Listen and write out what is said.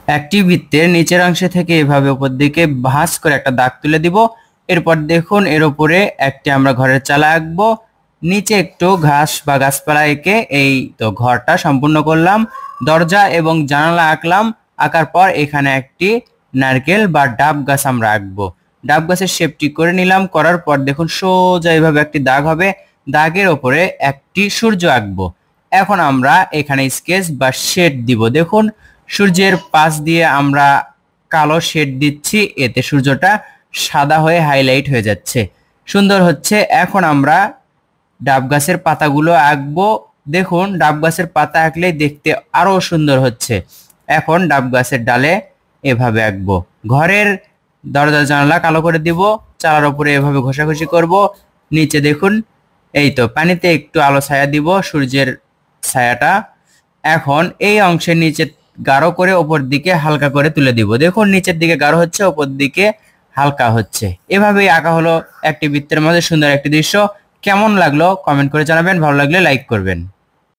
একটি বৃত্তের নিচের অংশ থেকে এভাবে উপর দিকে ভাঁজ করে একটা দাগ তুলে দিব। এরপর দেখুন এর উপরে একটি আমরা ঘরের চালা আঁকবো, নিচে একটু ঘাস বা গাছপালা এঁকে এই তো ঘরটা সম্পূর্ণ করলাম। দরজা এবং জানালা আঁকলাম, আঁকার পর এখানে একটি নারকেল বা ডাব গাছ আমরা আঁকবো। ডাব গাছের শেপটি করে নিলাম, করার পর দেখুন সোজা এইভাবে একটি দাগ হবে, দাগের ওপরে একটি সূর্য আঁকবো। এখন আমরা এখানে স্কেচ বা শেড দিব। দেখুন সূর্যের পাশ দিয়ে আমরা কালো শেড দিচ্ছি, এতে সূর্যটা সাদা হয়ে হাইলাইট হয়ে যাচ্ছে, সুন্দর হচ্ছে। এখন আমরা ডাব গাছের পাতাগুলো আঁকবো। দেখুন ডাব গাছের পাতা আঁকলে দেখতে আরো সুন্দর হচ্ছে। এখন ডাব গাছের ডালে এভাবে আঁকবো। ঘরের দরজা জানালা কালো করে দিব, চালার উপরে এভাবে ঘষাঘষি করব। নিচে দেখুন এই তো পানিতে একটু আলো ছায়া দিব, সূর্যের ছায়াটা। এখন এই অংশের নিচে গাঢ় করে ওপর দিকে হালকা করে তুলে দিব। দেখুন নিচের দিকে গাঢ় হচ্ছে, ওপর দিকে হালকা হচ্ছে। এভাবেই আঁকা হলো একটি বৃত্তের মধ্যে সুন্দর একটি দৃশ্য। কেমন লাগলো কমেন্ট করে জানাবেন, ভালো লাগলে লাইক করবেন।